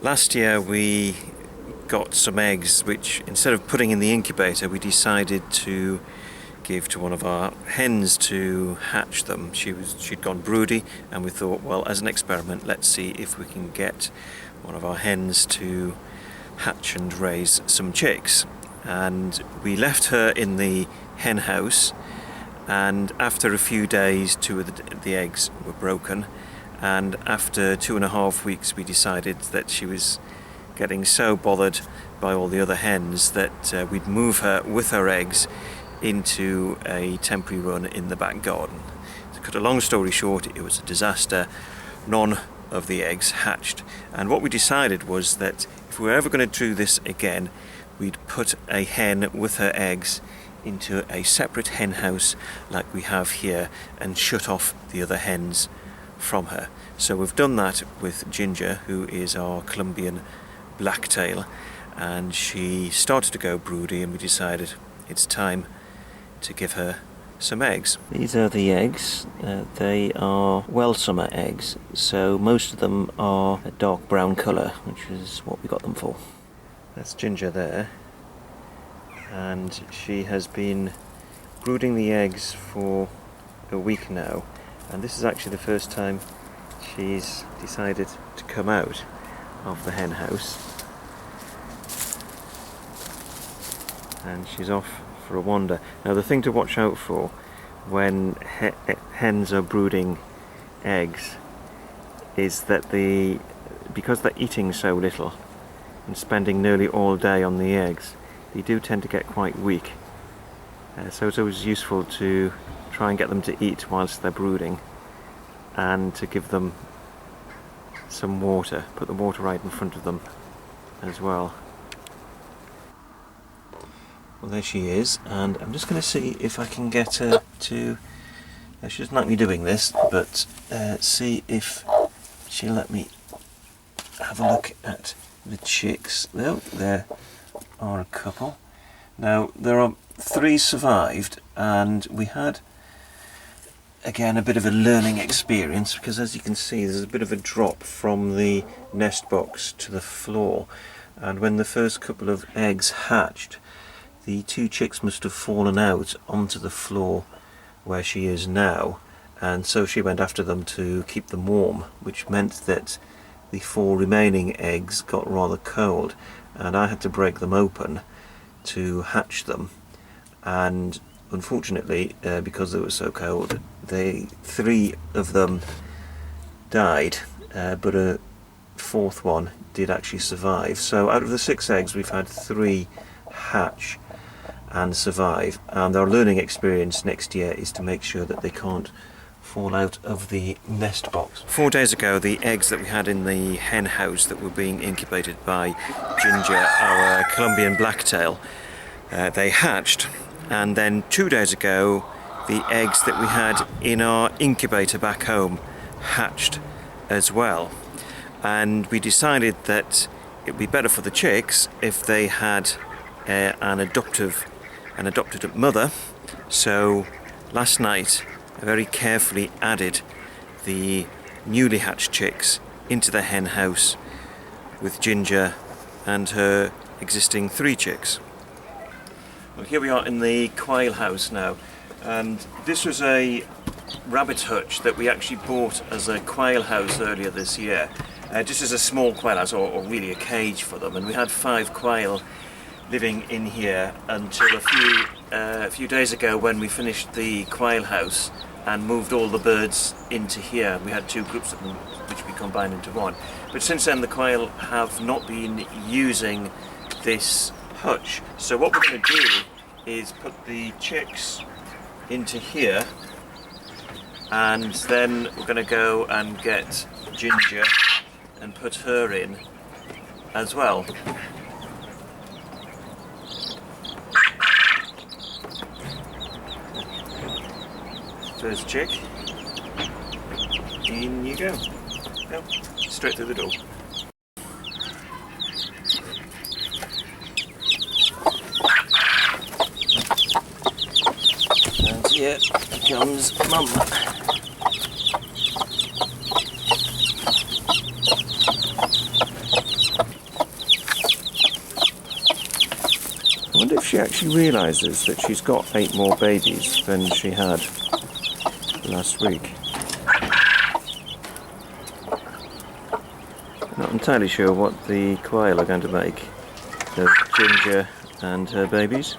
Last year we got some eggs which, instead of putting in the incubator, we decided to give to one of our hens to hatch them. She'd gone broody, and we thought, well, as an experiment, let's see if we can get one of our hens to hatch and raise some chicks. And we left her in the hen house, and after a few days 2 of the eggs were broken, and after 2.5 weeks we decided that she was getting so bothered by all the other hens that we'd move her with her eggs into a temporary run in the back garden. To cut a long story short, it was a disaster. None of the eggs hatched, and what we decided was that if we were ever going to do this again, we'd put a hen with her eggs into a separate hen house like we have here and shut off the other hens from her. So we've done that with Ginger, who is our Colombian blacktail, and she started to go broody, and we decided it's time to give her some eggs. These are the eggs. They are well summer eggs, so most of them are a dark brown colour, which is what we got them for. That's Ginger there, and she has been brooding the eggs for a week now, and this is actually the first time she's decided to come out of the hen house, and she's off for a wander. Now, the thing to watch out for when hens are brooding eggs is that because they're eating so little and spending nearly all day on the eggs, they do tend to get quite weak. So it's always useful to try and get them to eat whilst they're brooding, and to give them some water. Put the water right in front of them as well. Well, there she is, and I'm just going to see if I can get her to... she doesn't like me doing this, but see if she'll let me have a look at the chicks. Oh, there are a couple. Now, there are 3 survived, and we had, again, a bit of a learning experience, because as you can see, there's a bit of a drop from the nest box to the floor, and when the first couple of eggs hatched, the 2 chicks must have fallen out onto the floor where she is now, and so she went after them to keep them warm, which meant that the 4 remaining eggs got rather cold, and I had to break them open to hatch them. And unfortunately, because they were so cold, 3 of them died, but a 4th one did actually survive. So out of the 6 eggs, we've had 3 hatch and survive, and our learning experience next year is to make sure that they can't fall out of the nest box. 4 days ago, the eggs that we had in the hen house that were being incubated by Ginger, our Colombian blacktail, they hatched, and then 2 days ago the eggs that we had in our incubator back home hatched as well, and we decided that it would be better for the chicks if they had an adopted mother. So last night I very carefully added the newly hatched chicks into the hen house with Ginger and her existing 3 chicks. Well, here we are in the quail house now, and this was a rabbit hutch that we actually bought as a quail house earlier this year, just as a small quail house, or really a cage for them, and we had 5 quail living in here until a few days ago, when we finished the quail house and moved all the birds into here. We had 2 groups of them which we combined into one, but since then the quail have not been using this hutch. So what we're going to do is put the chicks into here, and then we're going to go and get Ginger and put her in as well. First chick, in you go. Go, straight through the door. And here comes Mum. she actually realises that she's got 8 more babies than she had last week. Not entirely sure what the quail are going to make of Ginger and her babies.